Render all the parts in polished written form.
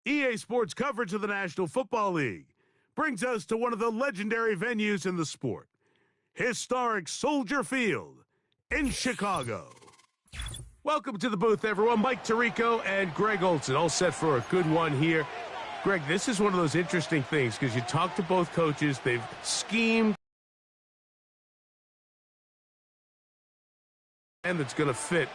EA Sports coverage of the National Football League brings us to one of the legendary venues in the sport, historic Soldier Field in Chicago. Welcome to the booth, everyone. Mike Tirico and Greg Olson, all set for a good one here. Greg, this is one of those interesting things because you talk to both coaches. They've schemed and that's going to fit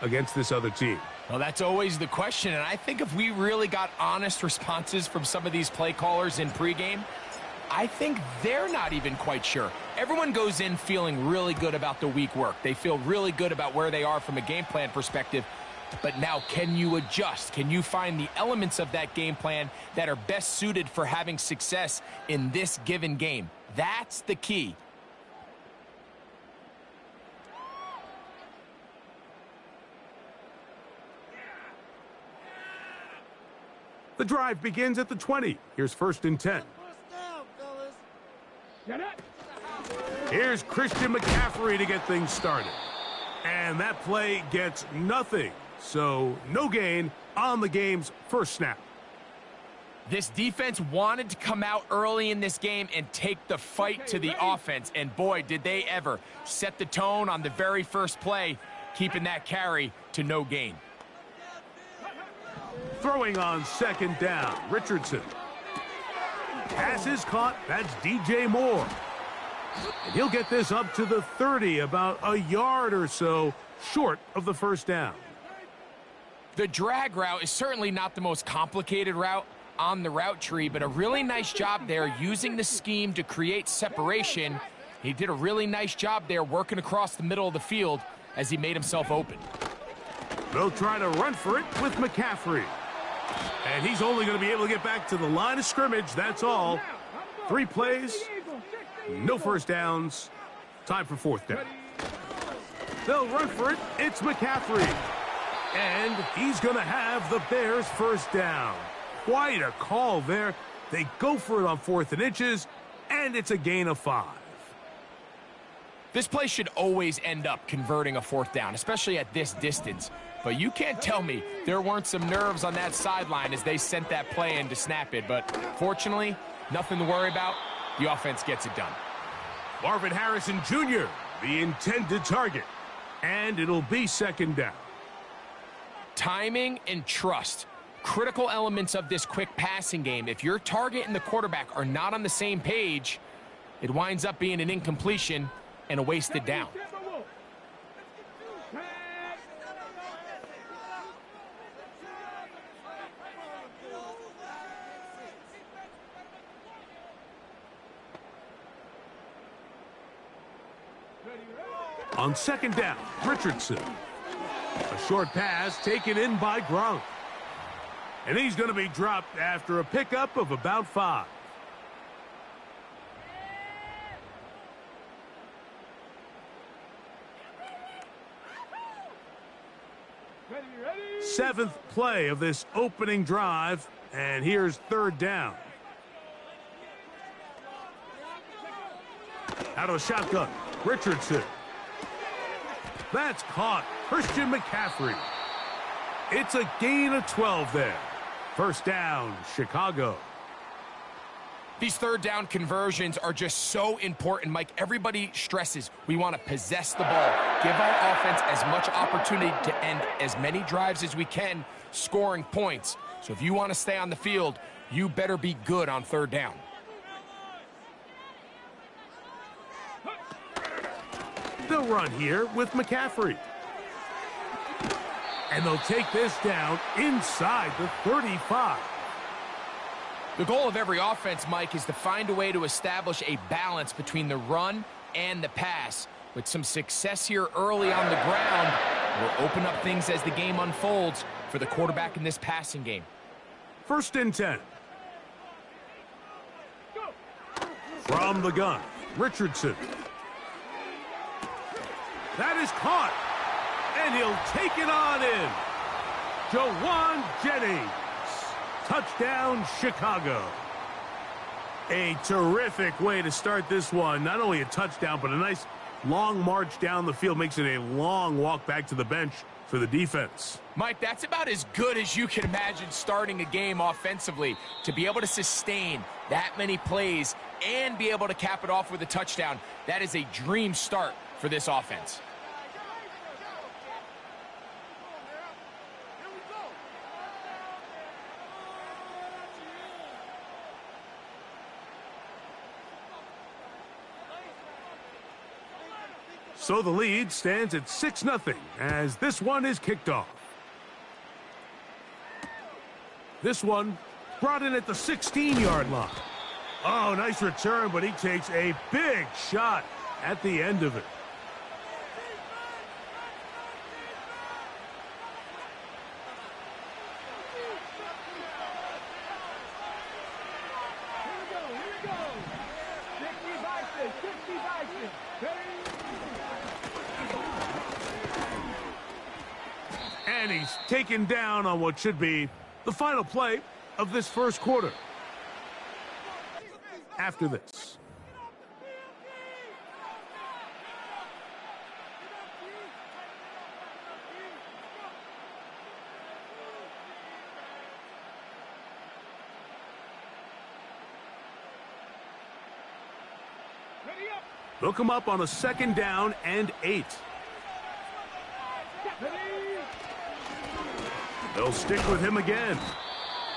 against this other team. Well, that's always the question, and I think if we really got honest responses from some of these play callers in pregame, I think they're not even quite sure. Everyone goes in feeling really good about the week work. They feel really good about where they are from a game plan perspective. But now, can you adjust? Can you find the elements of that game plan that are best suited for having success in this given game? That's the key. The drive begins at the 20. Here's 1st and 10. Here's Christian McCaffrey to get things started. And that play gets nothing. So no gain on the game's first snap. This defense wanted to come out early in this game and take the fight to the offense. And boy, did they ever set the tone on the very first play, keeping that carry to no gain. Throwing on 2nd down, Richardson. Pass is caught. That's DJ Moore. And he'll get this up to the 30, about a yard or so short of the 1st down. The drag route is certainly not the most complicated route on the route tree, but a really nice job there using the scheme to create separation. He did a really nice job there working across the middle of the field as he made himself open. They'll try to run for it with McCaffrey. And he's only going to be able to get back to the line of scrimmage, that's all. 3 plays, no 1st downs, time for 4th down. They'll run for it, it's McCaffrey. And he's going to have the Bears' 1st down. Quite a call there. They go for it on 4th and inches, and it's a gain of 5. This play should always end up converting a 4th down, especially at this distance. But you can't tell me there weren't some nerves on that sideline as they sent that play in to snap it. But fortunately, nothing to worry about. The offense gets it done. Marvin Harrison Jr., the intended target. And it'll be 2nd down. Timing and trust. Critical elements of this quick passing game. If your target and the quarterback are not on the same page, it winds up being an incompletion and a wasted down. On 2nd down, Richardson. A short pass taken in by Gronk. And he's going to be dropped after a pickup of about 5. Seventh play of this opening drive, and here's 3rd down. Out of the shotgun, Richardson. That's caught. Christian McCaffrey. It's a gain of 12 there. 1st down, Chicago. These 3rd down conversions are just so important, Mike. Everybody stresses we want to possess the ball, give our offense as much opportunity to end as many drives as we can, scoring points. So if you want to stay on the field, you better be good on 3rd down. They'll run here with McCaffrey. And they'll take this down inside the 35. The goal of every offense, Mike, is to find a way to establish a balance between the run and the pass. With some success here early on the ground, will open up things as the game unfolds for the quarterback in this passing game. 1st and 10. From the gun, Richardson. That is caught, and he'll take it on in. Jawan Jennings. Touchdown, Chicago. A terrific way to start this one. Not only a touchdown, but a nice long march down the field. Makes it a long walk back to the bench for the defense. Mike, that's about as good as you can imagine starting a game offensively. To be able to sustain that many plays and be able to cap it off with a touchdown, that is a dream start for this offense. So the lead stands at 6-0 as this one is kicked off. This one brought in at the 16-yard line. Oh, nice return, but he takes a big shot at the end of it. And he's taken down on what should be the final play of this first quarter. After this. They'll come up on a 2nd down and 8. They'll stick with him again.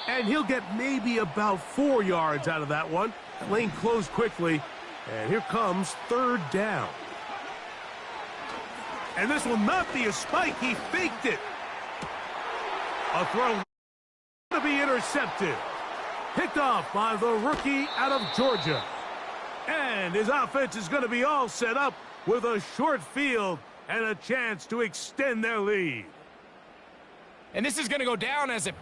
And he'll get maybe about 4 yards out of that one. Lane closed quickly. And here comes 3rd down. And this will not be a spike. He faked it. A throw to be intercepted. Picked off by the rookie out of Georgia. And his offense is going to be all set up with a short field and a chance to extend their lead. And this is going to go down as a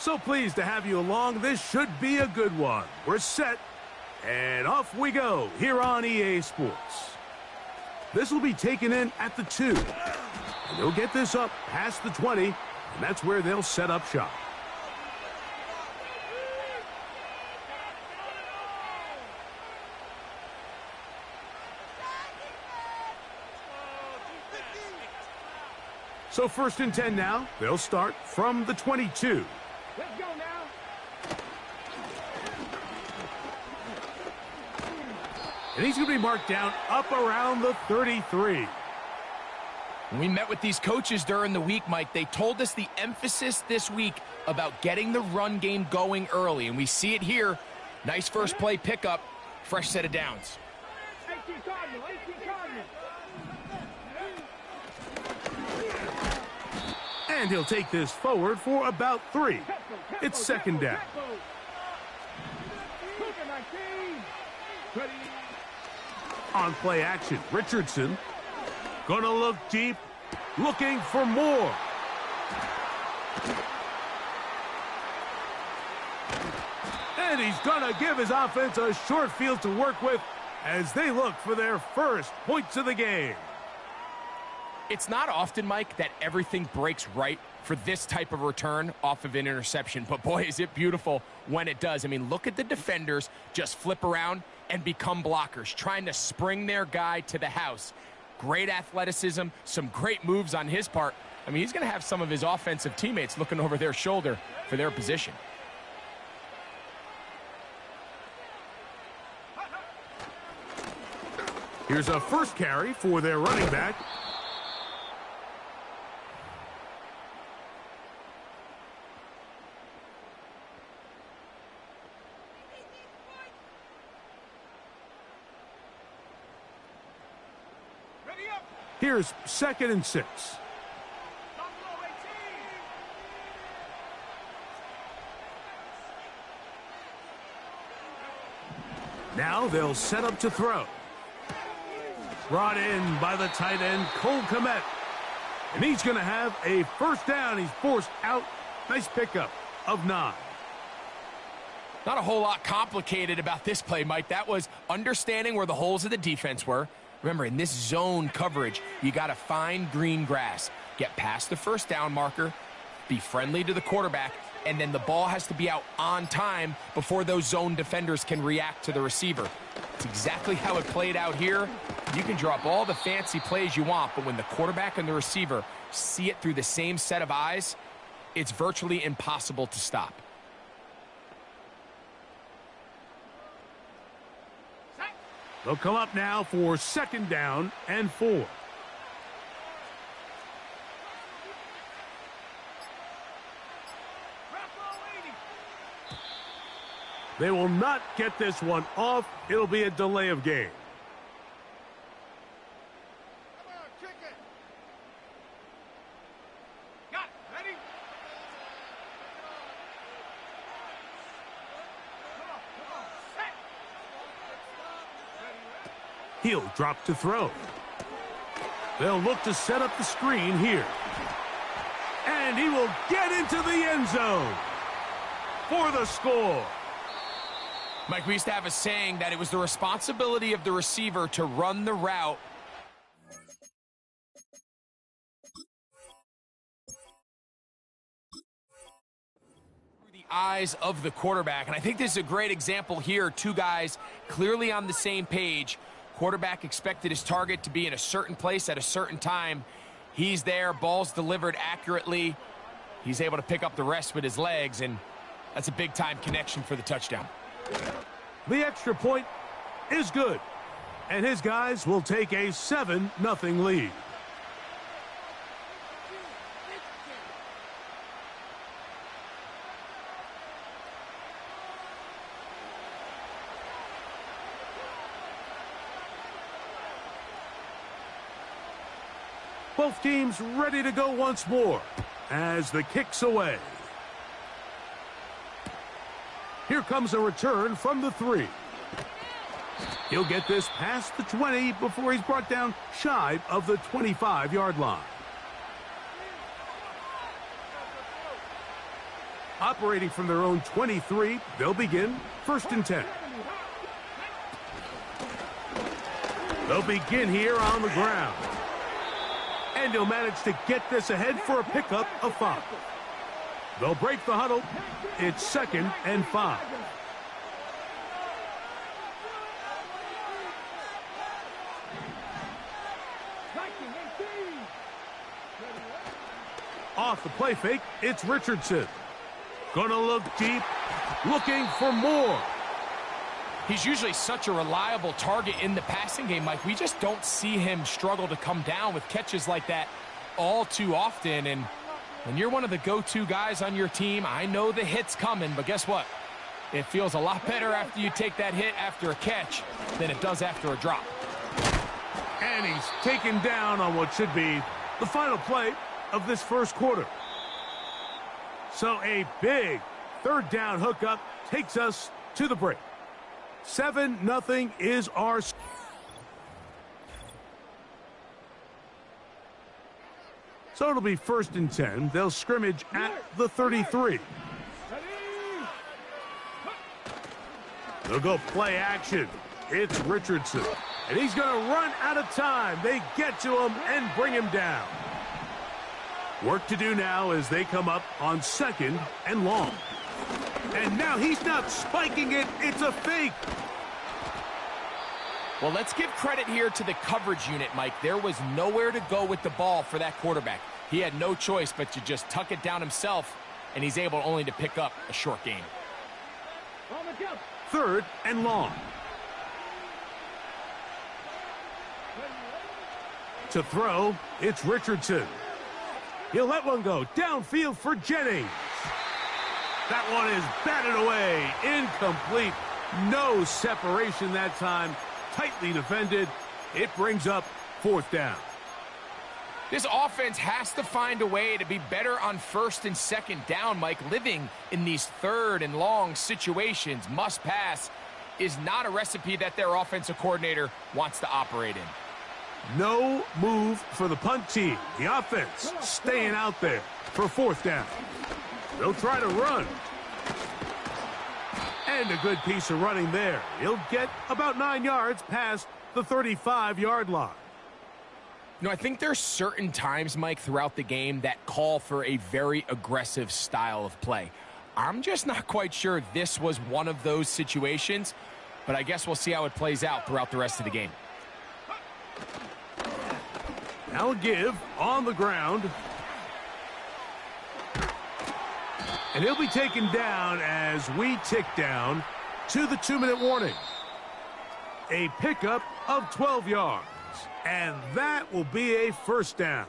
So pleased to have you along. This should be a good one. We're set, and off we go here on EA Sports. This will be taken in at the 2. And they'll get this up past the 20, and that's where they'll set up shop. So 1st and 10 now. They'll start from the 22. Let's go now. And he's going to be marked down up around the 33. When we met with these coaches during the week, Mike, they told us the emphasis this week about getting the run game going early. And we see it here. Nice first play pickup. Fresh set of downs. 18 Cardinal, 18 Cardinal. And he'll take this forward for about 3. It's 2nd down. On play action, Richardson. Gonna look deep, looking for more. And he's gonna give his offense a short field to work with as they look for their first points of the game. It's not often, Mike, that everything breaks right for this type of return off of an interception. But, boy, is it beautiful when it does. I mean, look at the defenders just flip around and become blockers, trying to spring their guy to the house. Great athleticism, some great moves on his part. I mean, he's going to have some of his offensive teammates looking over their shoulder for their position. Here's a first carry for their running back. Here's 2nd and 6. Now they'll set up to throw. Brought in by the tight end, Cole Kmet. And he's going to have a first down. He's forced out. Nice pickup of 9. Not a whole lot complicated about this play, Mike. That was understanding where the holes of the defense were. Remember, in this zone coverage, you got to find green grass. Get past the first down marker, be friendly to the quarterback, and then the ball has to be out on time before those zone defenders can react to the receiver. It's exactly how it played out here. You can drop all the fancy plays you want, but when the quarterback and the receiver see it through the same set of eyes, it's virtually impossible to stop. They'll come up now for 2nd down and 4. They will not get this one off. It'll be a delay of game. He'll drop to throw. They'll look to set up the screen here. And he will get into the end zone for the score. Mike, we used to have a saying that it was the responsibility of the receiver to run the route. Through the eyes of the quarterback. And I think this is a great example here. Two guys clearly on the same page. Quarterback expected his target to be in a certain place at a certain time. He's there, ball's delivered accurately. He's able to pick up the rest with his legs, and that's a big-time connection for the touchdown. The extra point is good, and his guys will take a 7-0 lead. Both teams ready to go once more as the kick's away. Here comes a return from the 3. He'll get this past the 20 before he's brought down shy of the 25-yard line. Operating from their own 23, they'll begin 1st and 10. They'll begin here on the ground. And he'll manage to get this ahead for a pickup of 5. They'll break the huddle. It's 2nd and 5. Off the play fake, it's Richardson. Gonna look deep, looking for more. He's usually such a reliable target in the passing game, Mike. We just don't see him struggle to come down with catches like that all too often. And when you're one of the go-to guys on your team, I know the hit's coming, but guess what? It feels a lot better after you take that hit after a catch than it does after a drop. And he's taken down on what should be the final play of this first quarter. So a big 3rd down hookup takes us to the break. 7-0 is our score. So it'll be 1st and 10. They'll scrimmage at the 33. They'll go play action. It's Richardson. And he's going to run out of time. They get to him and bring him down. Work to do now as they come up on 2nd and long. And now he's not spiking it. It's a fake. Well, let's give credit here to the coverage unit, Mike. There was nowhere to go with the ball for that quarterback. He had no choice but to just tuck it down himself, and he's able only to pick up a short gain. 3rd and long. To throw, it's Richardson. He'll let one go downfield for Jennings. That one is batted away. Incomplete. No separation that time. Tightly defended. It brings up 4th down. This offense has to find a way to be better on 1st and 2nd down, Mike. Living in these 3rd and long situations, must pass, is not a recipe that their offensive coordinator wants to operate in. No move for the punt team. The offense staying out there for 4th down. They'll try to run. And a good piece of running there. He'll get about 9 yards past the 35-yard line. You know, I think there's certain times, Mike, throughout the game that call for a very aggressive style of play. I'm just not quite sure this was one of those situations, but I guess we'll see how it plays out throughout the rest of the game. Now a give on the ground. And he'll be taken down as we tick down to the 2-minute warning. A pickup of 12 yards. And that will be a 1st down.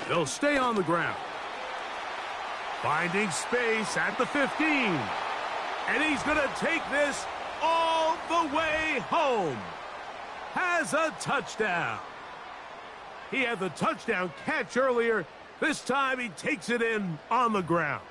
They'll stay on the ground. Finding space at the 15. And he's going to take this all the way home. Has a touchdown. He had the touchdown catch earlier. This time he takes it in on the ground.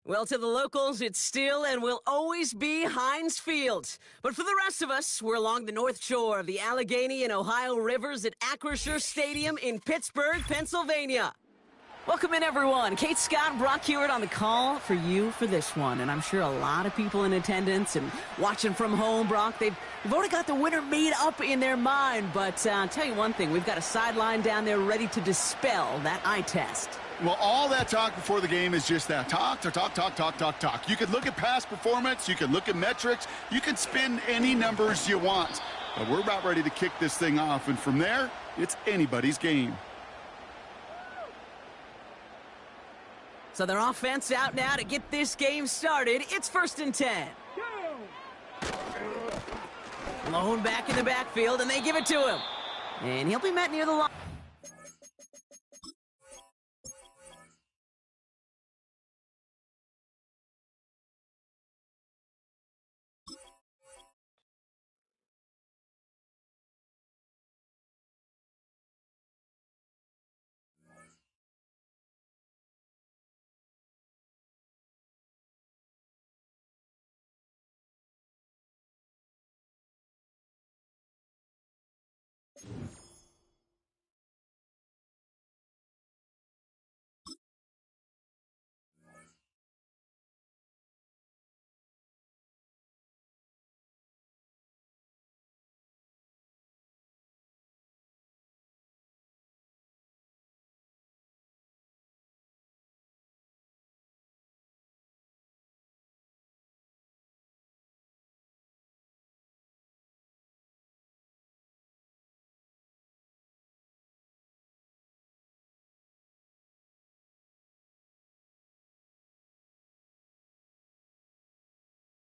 Well, to the locals, it's still and will always be Heinz Field. But for the rest of us, we're along the north shore of the Allegheny and Ohio rivers at Acrisure Stadium in Pittsburgh, Pennsylvania. Welcome in, everyone. Kate Scott, Brock Hewitt on the call for you for this one. And I'm sure a lot of people in attendance and watching from home, Brock, they've already got the winner made up in their mind. But I'll tell you one thing, we've got a sideline down there ready to dispel that eye test. Well, all that talk before the game is just that. Talk. You could look at past performance. You could look at metrics. You can spin any numbers you want. But we're about ready to kick this thing off. And from there, it's anybody's game. So their offense out now to get this game started. It's 1st and 10. Lone back in the backfield, and they give it to him. And he'll be met near the line.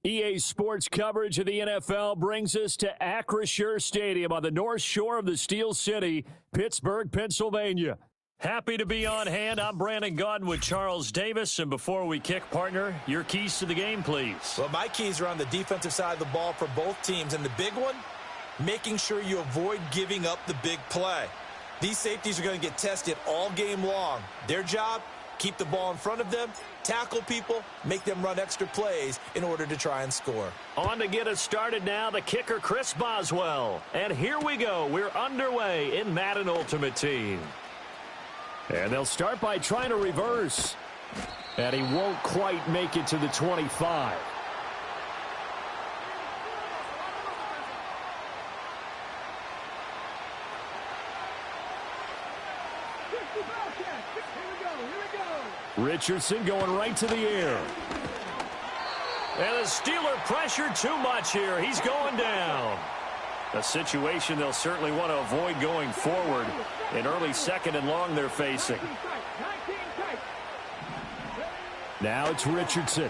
EA Sports coverage of the NFL brings us to Acrisure Stadium on the north shore of the Steel City, Pittsburgh, Pennsylvania. Happy to be on hand. I'm Brandon Gaudin with Charles Davis. And before we kick, partner, your keys to the game, please. Well, my keys are on the defensive side of the ball for both teams. And the big one, making sure you avoid giving up the big play. These safeties are going to get tested all game long. Their job, keep the ball in front of them, tackle people, make them run extra plays in order to try and score. On to get us started now, the kicker, Chris Boswell. And here we go. We're underway in Madden Ultimate Team. And they'll start by trying to reverse. And he won't quite make it to the 25. Richardson going right to the air. And the Steeler pressure too much here. He's going down. A situation they'll certainly want to avoid going forward. An early 2nd and long they're facing. Now it's Richardson.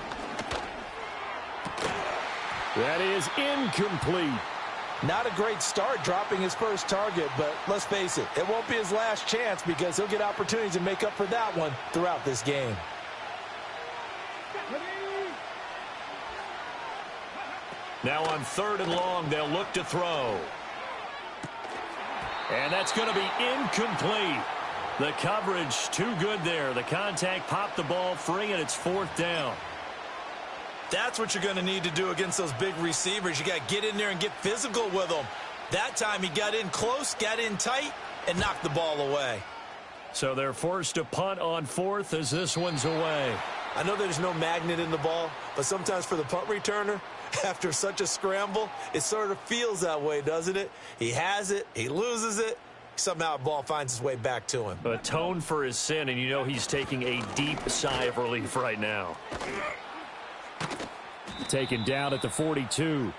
That is incomplete. Not a great start dropping his first target, but let's face it, it won't be his last chance because he'll get opportunities to make up for that one throughout this game. Now on 3rd and long, they'll look to throw. And that's going to be incomplete. The coverage too good there. The contact popped the ball free, and it's 4th down. That's what you're going to need to do against those big receivers. You got to get in there and get physical with them. That time he got in close, got in tight, and knocked the ball away. So they're forced to punt on 4th as this one's away. I know there's no magnet in the ball, but sometimes for the punt returner, after such a scramble, it sort of feels that way, doesn't it? He has it, he loses it, somehow the ball finds its way back to him. Atone for his sin, and you know he's taking a deep sigh of relief right now. Taken down at the 42.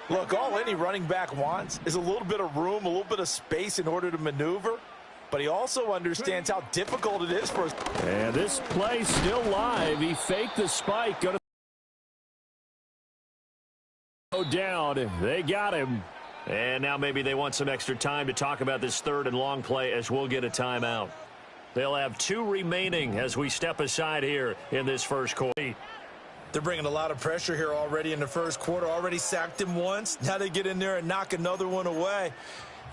Look, all any running back wants is a little bit of room, a little bit of space in order to maneuver. But he also understands how difficult it is for us. And this play still live. He faked the spike. Go down. They got him. And now maybe they want some extra time to talk about this 3rd and long play as we'll get a timeout. They'll have 2 remaining as we step aside here in this first quarter. They're bringing a lot of pressure here already in the first quarter. Already sacked him once. Now they get in there and knock another one away.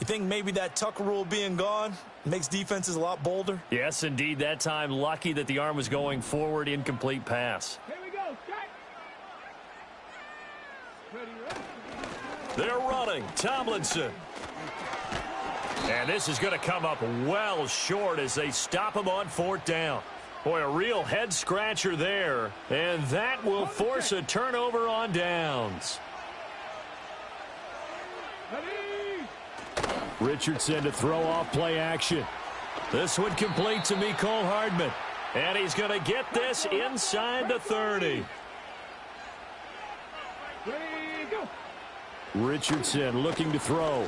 You think maybe that tuck rule being gone makes defenses a lot bolder? Yes, indeed. That time, lucky that the arm was going forward. Incomplete pass. Here we go. Start. They're running. Tomlinson. And this is going to come up well short as they stop him on 4th down. Boy, a real head-scratcher there. And that will force a turnover on downs. Richardson to throw off play action. This one complete to Mecole Hardman. And he's going to get this inside the 30. Richardson looking to throw.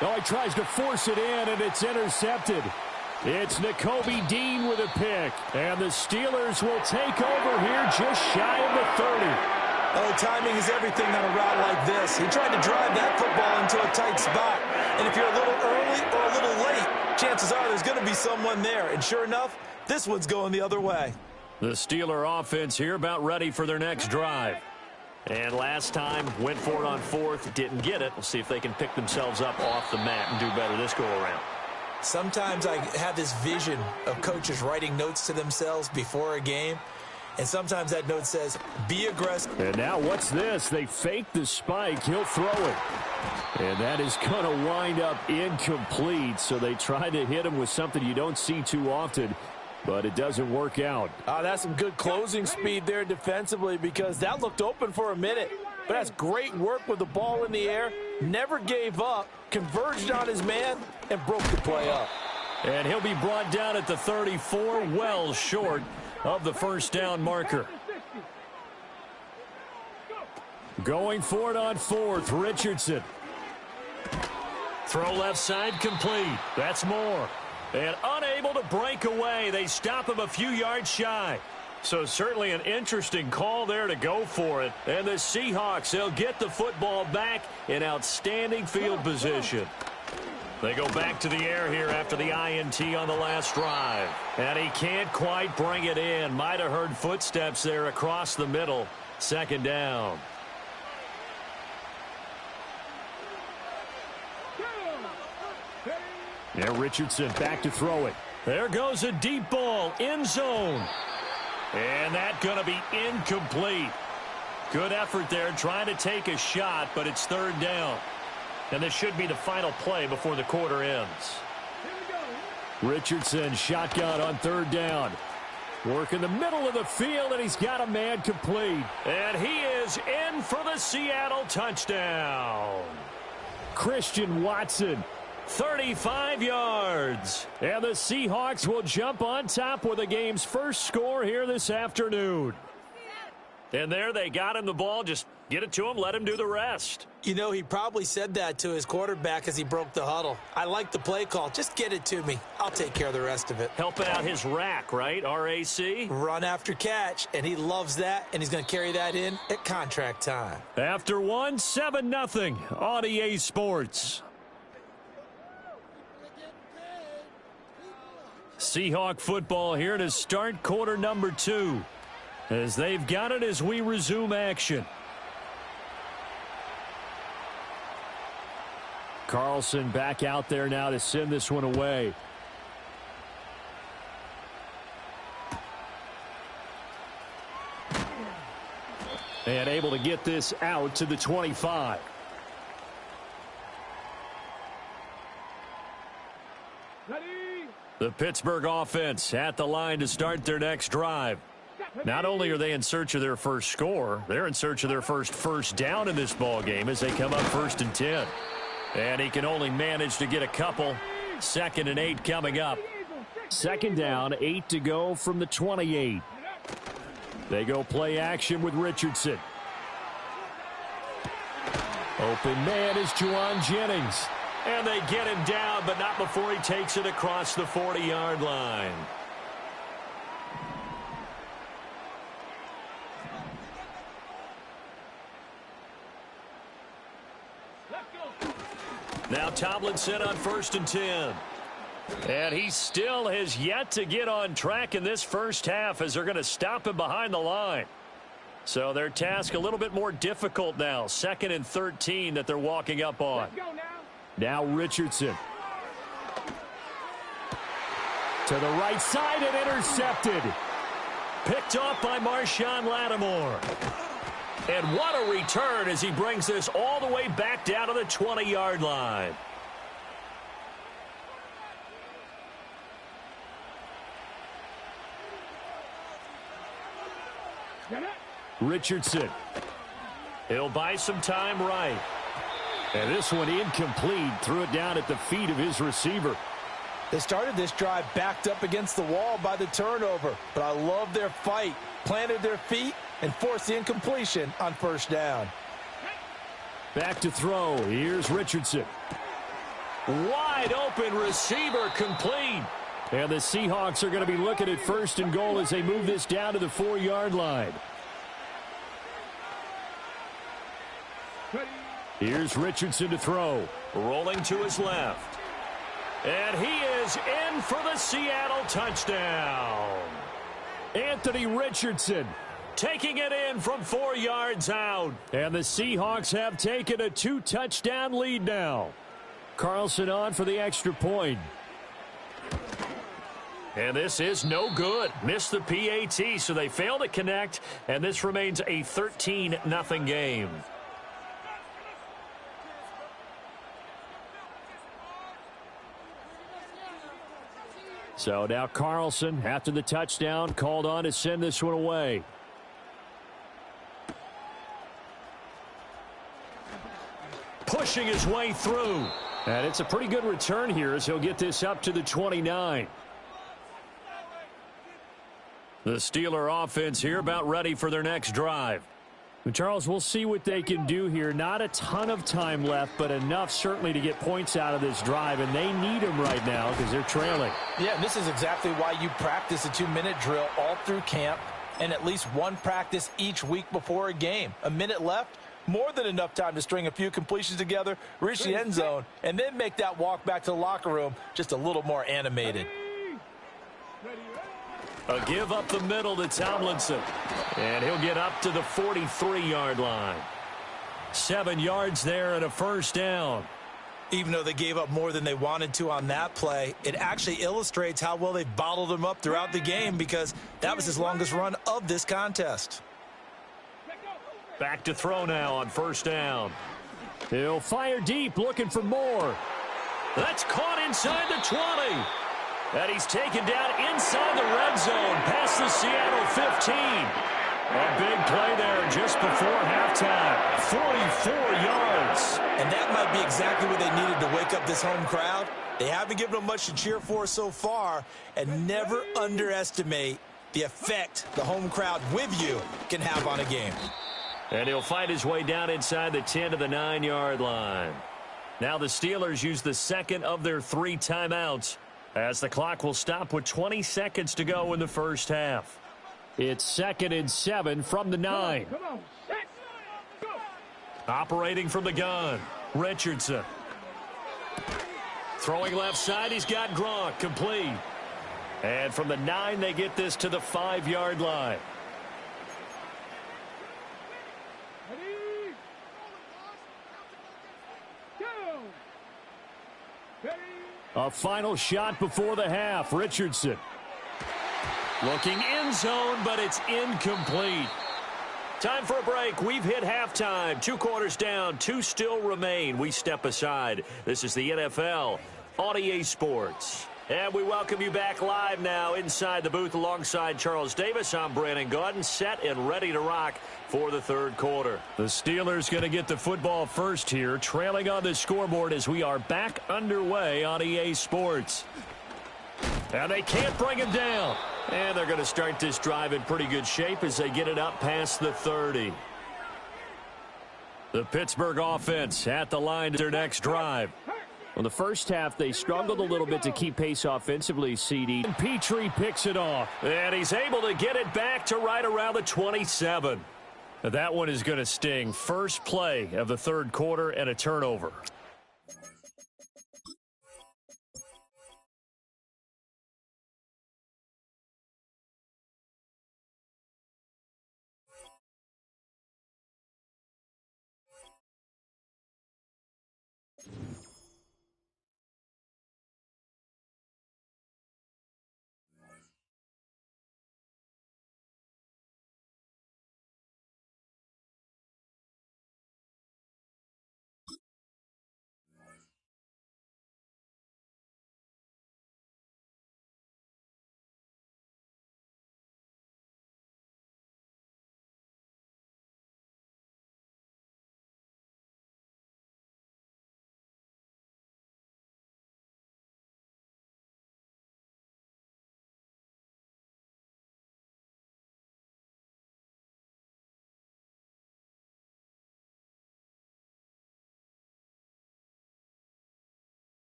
Oh, he tries to force it in, and it's intercepted. It's Nakobe Dean with a pick. And the Steelers will take over here just shy of the 30. Oh, timing is everything on a route like this. He tried to drive that football into a tight spot. And if you're a little early or a little late, chances are there's going to be someone there. And sure enough, this one's going the other way. The Steeler offense here about ready for their next drive. And last time, went for it on 4th, didn't get it. We'll see if they can pick themselves up off the mat and do better this go-around. Sometimes I have this vision of coaches writing notes to themselves before a game. And sometimes that note says, be aggressive. And now what's this? They fake the spike. He'll throw it. And that is going to wind up incomplete. So they try to hit him with something you don't see too often, but it doesn't work out. That's some good closing speed there defensively because that looked open for a minute. But that's great work with the ball in the air. Never gave up, converged on his man, and broke the play up. And he'll be brought down at the 34, well short of the 1st down marker. Going for it on 4th, Richardson. Throw left side complete. That's Moore. And unable to break away. They stop him a few yards shy. So certainly an interesting call there to go for it. And the Seahawks, they'll get the football back in outstanding field position. They go back to the air here after the INT on the last drive. And he can't quite bring it in. Might have heard footsteps there across the middle. 2nd down. Yeah, Richardson back to throw it. There goes a deep ball, end zone. And that's going to be incomplete. Good effort there trying to take a shot, but it's 3rd down. And this should be the final play before the quarter ends. Richardson shotgun on 3rd down. Work in the middle of the field, and he's got a man complete. And he is in for the Seattle touchdown. Christian Watson, 35 yards. And the Seahawks will jump on top with the game's first score here this afternoon. And there they got him the ball. Just get it to him, let him do the rest. You know, he probably said that to his quarterback as he broke the huddle. I like the play call. Just get it to me. I'll take care of the rest of it. Helping out his rack, right? RAC? Run after catch, and he loves that, and he's going to carry that in at contract time. After one, 7-0 on EA Sports. Seahawk football here to start quarter number 2. As they've got it as we resume action. Carlson back out there now to send this one away. And able to get this out to the 25. The Pittsburgh offense at the line to start their next drive. Not only are they in search of their first score, they're in search of their first down in this ball game as they come up 1st and 10. And he can only manage to get a couple. 2nd and 8 coming up. 2nd down, 8 to go from the 28. They go play action with Richardson. Open man is Juwan Jennings. And they get him down, but not before he takes it across the 40-yard line. Now Tomlinson on 1st and 10. And he still has yet to get on track in this first half as they're going to stop him behind the line. So their task a little bit more difficult now. 2nd and 13 that they're walking up on. Now Richardson. To the right side and intercepted. Picked off by Marshawn Lattimore. And what a return as he brings this all the way back down to the 20-yard line. Richardson. He'll buy some time right. And this one incomplete. Threw it down at the feet of his receiver. They started this drive backed up against the wall by the turnover, but I love their fight. Planted their feet and forced the incompletion on first down. Back to throw. Here's Richardson. Wide open receiver, complete. And the Seahawks are going to be looking at first and goal as they move this down to the 4-yard line. Here's Richardson to throw. Rolling to his left. And he is in for the Seattle touchdown. Anthony Richardson taking it in from 4 yards out. And the Seahawks have taken a 2-touchdown lead now. Carlson on for the extra point. And this is no good. Missed the PAT, so they fail to connect, and this remains a 13-0 game. So now Carlson, after the touchdown, called on to send this one away. Pushing his way through. And it's a pretty good return here as he'll get this up to the 29. The Steeler offense here about ready for their next drive. Charles, we'll see what they can do here. Not a ton of time left, but enough certainly to get points out of this drive, and they need them right now because they're trailing. Yeah, and this is exactly why you practice a 2-minute drill all through camp and at least one practice each week before a game. A minute left, more than enough time to string a few completions together, reach the end zone, and then make that walk back to the locker room just a little more animated. A give up the middle to Tomlinson. And he'll get up to the 43-yard line. 7 yards there and a first down. Even though they gave up more than they wanted to on that play, it actually illustrates how well they bottled them up throughout the game because that was his longest run of this contest. Back to throw now on first down. He'll fire deep, looking for more. That's caught inside the 20. And he's taken down inside the red zone past the Seattle 15. A big play there just before halftime. 44 yards. And that might be exactly what they needed to wake up this home crowd. They haven't given them much to cheer for so far. And never underestimate the effect the home crowd with you can have on a game. And he'll fight his way down inside the 10 to the 9-yard line. Now the Steelers use the second of their 3 timeouts, as the clock will stop with 20 seconds to go in the first half. It's 2nd and 7 from the 9. Operating from the gun, Richardson. Throwing left side, he's got Gronk, complete. And from the 9, they get this to the 5-yard line. A final shot before the half. Richardson looking end zone, but it's incomplete. Time for a break. We've hit halftime. 2 quarters down. 2 still remain. We step aside. This is the NFL on EA Sports. And we welcome you back live now inside the booth alongside Charles Davis. I'm Brandon Gaudin, set and ready to rock for the 3rd quarter. The Steelers going to get the football first here, trailing on the scoreboard as we are back underway on EA Sports. And they can't bring him down. And they're going to start this drive in pretty good shape as they get it up past the 30. The Pittsburgh offense at the line to their next drive. Well, the first half, they struggled a little bit to keep pace offensively, CD. And Petrie picks it off. And he's able to get it back to right around the 27. That one is going to sting. First play of the 3rd quarter and a turnover.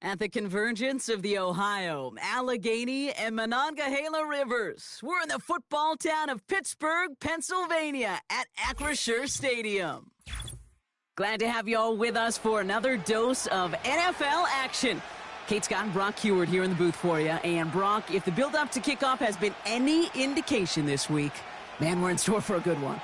At the convergence of the Ohio, Allegheny, and Monongahela Rivers, we're in the football town of Pittsburgh, Pennsylvania at Acrisure Stadium. Glad to have you all with us for another dose of NFL action. Kate Scott and Brock Heward here in the booth for you. And Brock, if the build-up to kickoff has been any indication this week, man, we're in store for a good one.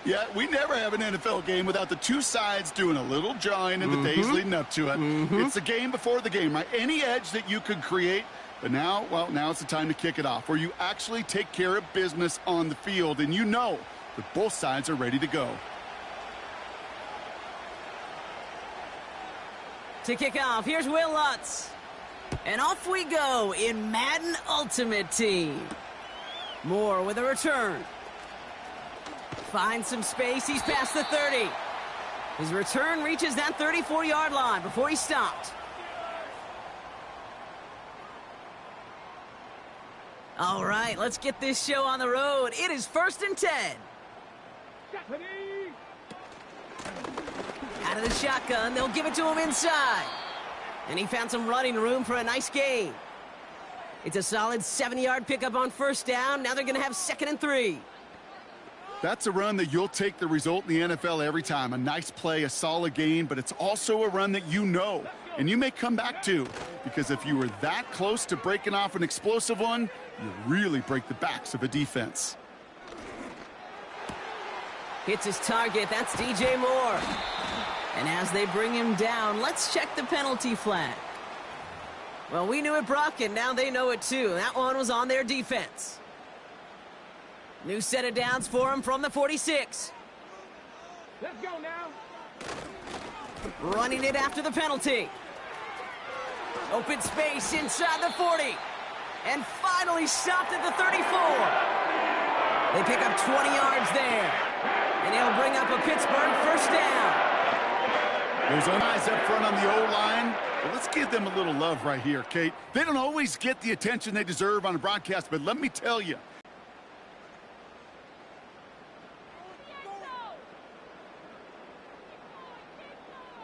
Yeah, we never have an NFL game without the two sides doing a little jawing in the days leading up to it. It's the game before the game, right? Any edge that you could create. But now, well, now it's the time to kick it off, where you actually take care of business on the field, and you know that both sides are ready to go. To kick off, here's Will Lutz. And off we go in Madden Ultimate Team. Moore with a return. Finds some space. He's past the 30. His return reaches that 34-yard line before he stopped. All right, let's get this show on the road. It is 1st and 10. Out of the shotgun, they'll give it to him inside. And he found some running room for a nice gain. It's a solid 7-yard pickup on 1st down. Now they're going to have 2nd and 3. That's a run that you'll take the result in the NFL every time. A nice play, a solid gain, but it's also a run that you know, and you may come back to, because if you were that close to breaking off an explosive one, you really break the backs of a defense. Hits his target. That's DJ Moore. And as they bring him down, let's check the penalty flag. Well, we knew it, Brock, and now they know it too. That one was on their defense. New set of downs for him from the 46. Let's go now. Running it after the penalty. Open space inside the 40. And finally stopped at the 34. They pick up 20 yards there. And he'll bring up a Pittsburgh 1st down. Those eyes up front on the O-line. Well, let's give them a little love right here, Kate. They don't always get the attention they deserve on a broadcast, but let me tell you,